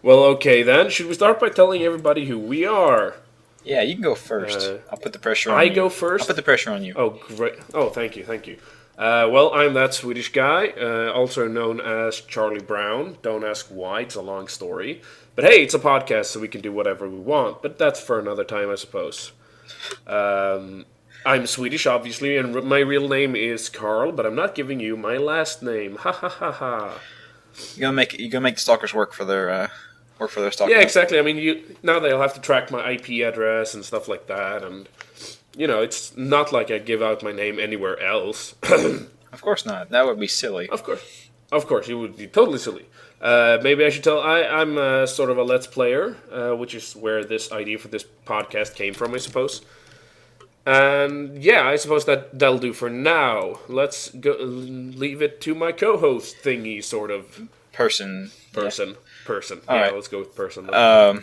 Well, okay then. Should we start by telling everybody who we are? Yeah, you can go first. I'll put the pressure on I you. go first? I'll put the pressure on you. Oh, great. Oh, thank you. Well, I'm that Swedish guy, also known as Charlie Brown. Don't ask why, it's a long story. But hey, it's a podcast, so we can do whatever we want. But that's for another time, I suppose. I'm Swedish, obviously, and my real name is Carl, but I'm not giving you my last name. Ha ha ha ha. You're gonna make the stalkers work for their stalking. Yeah, exactly. I mean, now they'll have to track my IP address and stuff like that, and it's not like I give out my name anywhere else. Of course not. That would be silly. Of course, it would be totally silly. Maybe I should tell. I'm sort of a Let's Player, which is where this idea for this podcast came from, I suppose. And yeah, I suppose that'll do for now. Let's go. Leave it to my co-host thingy, sort of Person. Person. All right. Let's go with person. All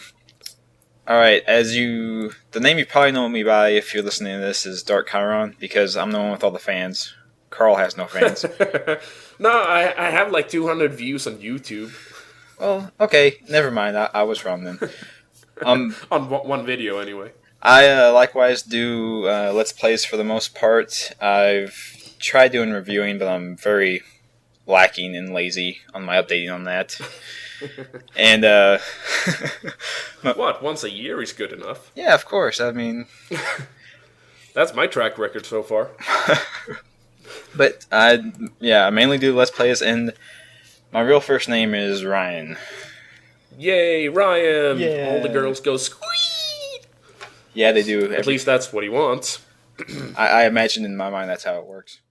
right. The name you probably know me by if you're listening to this is DarkChiron because I'm the one with all the fans. Carl has no fans. No, I have like 200 views on YouTube. Well, okay, never mind. I was wrong then. On one video, anyway. I likewise do Let's Plays for the most part. I've tried doing reviewing, but I'm very lacking and lazy on my updating on that. And what? Once a year is good enough. Yeah, of course. I mean, that's my track record so far. But I mainly do Let's Plays, and my real first name is Ryan. Yay, Ryan! Yeah. All the girls go squeak. Yeah, they do. At least that's what he wants. I imagine in my mind that's how it works.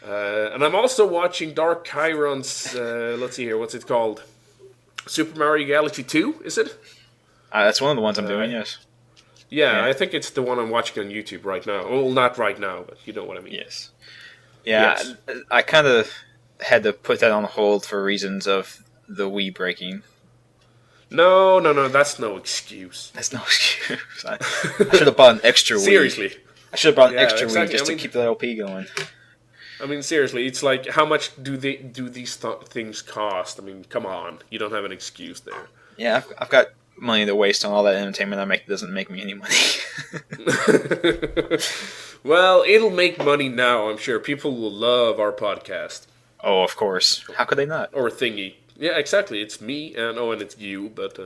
And I'm also watching DarkChiron's, let's see here, what's it called? Super Mario Galaxy 2, is it? That's one of the ones I'm doing, yes. Yeah, I think it's the one I'm watching on YouTube right now. Well, not right now, but you know what I mean. Yes. Yeah, yes. I kind of had to put that on hold for reasons of the Wii breaking. No, that's no excuse. That's no excuse. I should have bought an extra Wii. Seriously. I should have bought an extra Wii just to keep the LP going. I mean, seriously, it's like, how much do these things cost? I mean, come on. You don't have an excuse there. Yeah, I've got money to waste on all that entertainment I make that doesn't make me any money. Well, it'll make money now, I'm sure. People will love our podcast. Oh, of course. How could they not? Or thingy. Yeah, exactly. It's me, and it's you, but...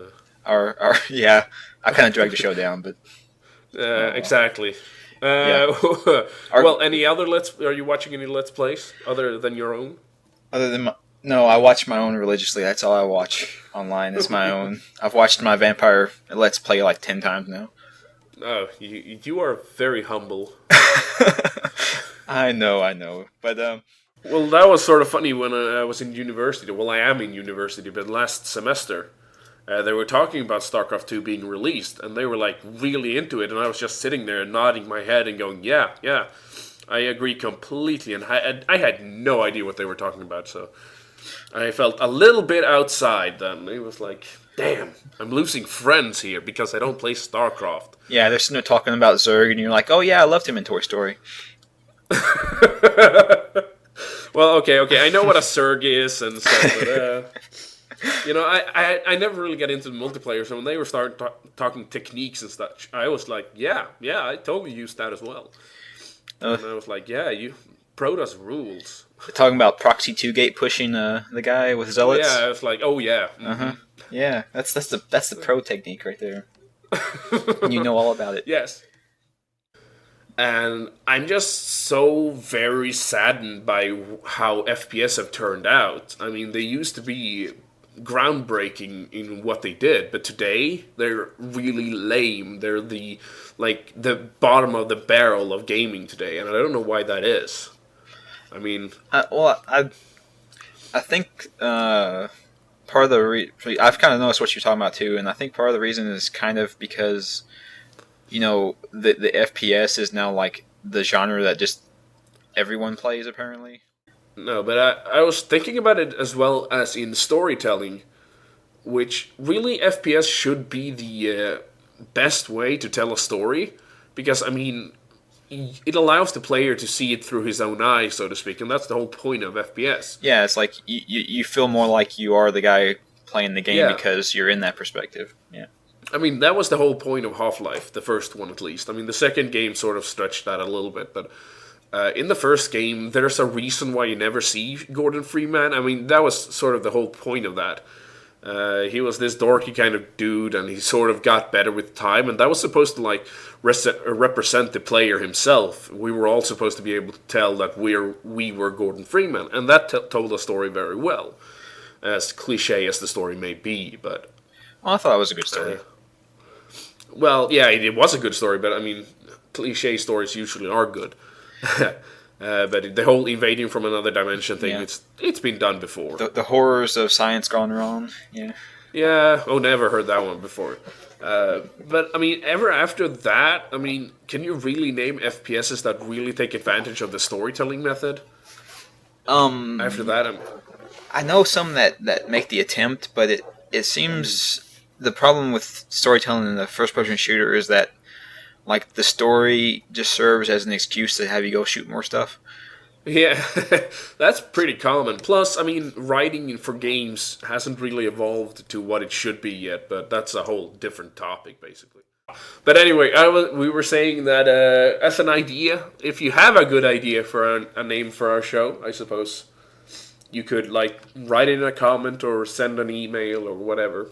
yeah, I kind of dragged the show down, but... Exactly. Yeah. Well, any other are you watching any Let's Plays other than your own? No, I watch my own religiously. That's all I watch online. It's my own. I've watched my vampire Let's Play like 10 times now. Oh, you are very humble. I know. But well, that was sort of funny when I was in university. Well, I am in university, but last semester they were talking about StarCraft 2 being released, and they were like really into it, and I was just sitting there nodding my head and going, yeah, I agree completely, and I had no idea what they were talking about, so I felt a little bit outside then. It was like, damn, I'm losing friends here because I don't play StarCraft. Yeah, they're sitting there talking about Zerg, and you're like, oh yeah, I loved him in Toy Story. Well, okay, I know what a Zerg is and stuff, but, I never really got into the multiplayer, so when they were starting talking techniques and stuff, I was like, yeah, I totally used that as well. And I was like, yeah, Protoss rules. Talking about Proxy 2 gate pushing the guy with Zealots. Yeah, I was like, oh yeah. Mm-hmm. Yeah, that's the pro technique right there. You know all about it. Yes. And I'm just so very saddened by how FPS have turned out. I mean, they used to be groundbreaking in what they did, but today they're really lame. They're the bottom of the barrel of gaming today, and I don't know why that is. I mean, I think part of the I've kind of noticed what you're talking about too, and I think part of the reason is kind of because the FPS is now like the genre that just everyone plays apparently. No, but I was thinking about it as well as in storytelling, which really FPS should be the best way to tell a story, because, I mean, it allows the player to see it through his own eyes, so to speak, and that's the whole point of FPS. Yeah, it's like you feel more like you are the guy playing the game Yeah. because you're in that perspective. Yeah. I mean, that was the whole point of Half-Life, the first one at least. I mean, the second game sort of stretched that a little bit, but in the first game, there's a reason why you never see Gordon Freeman. I mean, that was sort of the whole point of that. He was this dorky kind of dude, and he sort of got better with time, and that was supposed to like represent the player himself. We were all supposed to be able to tell that we were Gordon Freeman, and that told the story very well, as cliche as the story may be. But Well, I thought it was a good story. well, yeah, it was a good story, but I mean, cliche stories usually are good. But the whole invading from another dimension thing, Yeah. it's been done before. The horrors of science gone wrong. Yeah. Yeah, never heard that one before. But I mean, ever after that, I mean, can you really name FPSs that really take advantage of the storytelling method? After that, I know some that make the attempt, but it seems the problem with storytelling in the first person shooter is that like the story just serves as an excuse to have you go shoot more stuff. yeah, that's pretty common. Plus, I mean, writing for games hasn't really evolved to what it should be yet, but that's a whole different topic, basically. But anyway, we were saying that as an idea, if you have a good idea for a name for our show, I suppose, you could like write in a comment or send an email or whatever.